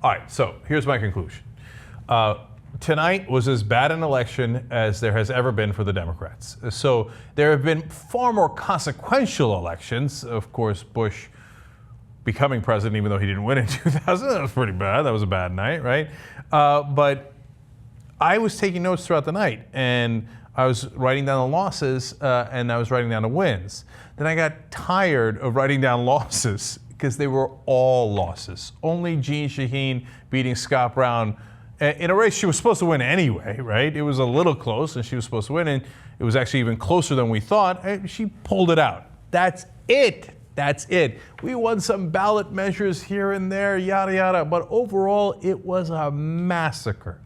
All right, so here's my conclusion. Tonight was as bad an election as there has ever been for the Democrats. So there have been far more consequential elections. Of course, Bush becoming president, even though he didn't win in 2000, that was pretty bad. That was a bad night, right? But I was taking notes throughout the night, and I was writing down the losses, and I was writing down the wins. Then I got tired of writing down losses because they were all losses. Only Jeanne Shaheen beating Scott Brown in a race she was supposed to win anyway, right? It was a little close, and she was supposed to win, and it was actually even closer than we thought. She pulled it out. That's it. That's it. We won some ballot measures here and there, yada, yada, but overall, it was a massacre.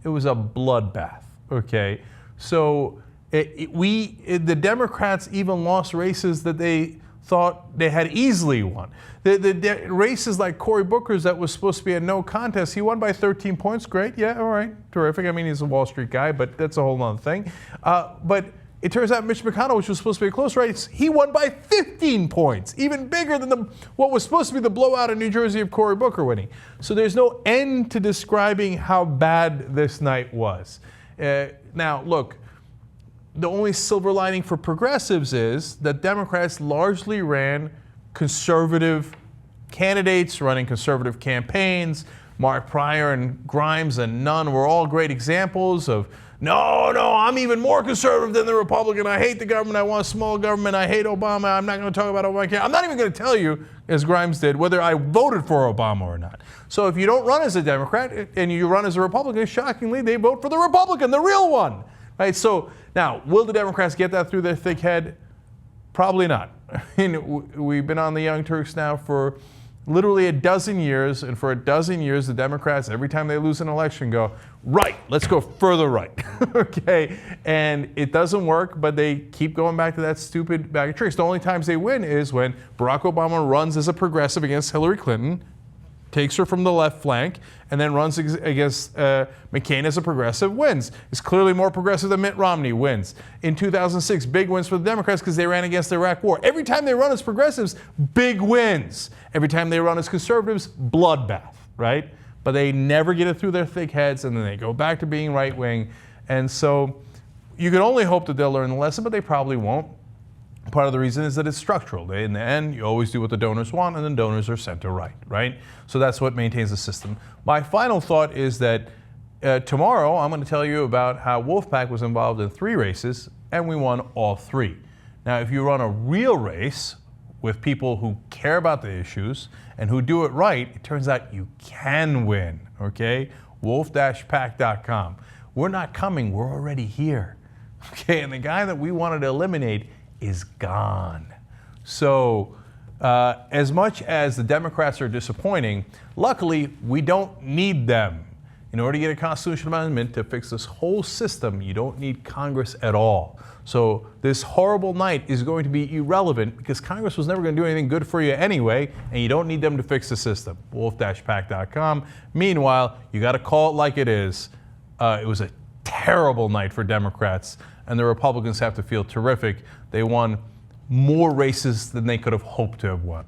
It was a bloodbath, okay? So the Democrats even lost races that they thought they had easily won. The races like Cory Booker's that was supposed to be a no contest, he won by 13 points. Great, yeah, all right, terrific. I mean, he's a Wall Street guy, but that's a whole other thing. But it turns out Mitch McConnell, which was supposed to be a close race, he won by 15 points, even bigger than what was supposed to be the blowout in New Jersey of Cory Booker winning. So there's no end to describing how bad this night was. Now, look, the only silver lining for progressives is that Democrats largely ran conservative candidates, running conservative campaigns. Mark Pryor and Grimes and Nunn were all great examples of, no, I'm even more conservative than the Republican. I hate the government. I want small government. I hate Obama. I'm not going to talk about Obama. I'm not even going to tell you, as Grimes did, whether I voted for Obama or not. So if you don't run as a Democrat and you run as a Republican, shockingly, they vote for the Republican, the real one. Right? So now, will the Democrats get that through their thick head? Probably not. I mean, we've been on the Young Turks now for literally a dozen years, and for a dozen years, the Democrats, every time they lose an election, go, right, let's go further right, okay? And it doesn't work, but they keep going back to that stupid bag of tricks. The only times they win is when Barack Obama runs as a progressive against Hillary Clinton, takes her from the left flank, and then runs against McCain as a progressive, wins. Is clearly more progressive than Mitt Romney, wins. In 2006, big wins for the Democrats because they ran against the Iraq War. Every time they run as progressives, big wins. Every time they run as conservatives, bloodbath, right? But they never get it through their thick heads, and then they go back to being right-wing. And so you can only hope that they'll learn the lesson, but they probably won't. Part of the reason is that it's structural. In the end, you always do what the donors want, and then donors are center-right, right? So that's what maintains the system. My final thought is that tomorrow I'm going to tell you about how Wolfpack was involved in 3 races, and we won all 3. Now, if you run a real race with people who care about the issues and who do it right, it turns out you can win, okay? wolf-pack.com. We're not coming, we're already here, okay? And the guy that we wanted to eliminate is gone. So as much as the Democrats are disappointing, luckily we don't need them. In order to get a constitutional amendment to fix this whole system, you don't need Congress at all. So this horrible night is going to be irrelevant because Congress was never going to do anything good for you anyway, and you don't need them to fix the system. wolf-pack.com. Meanwhile, you got to call it like it is. It was a terrible night for Democrats, and the Republicans have to feel terrific. They won more races than they could have hoped to have won.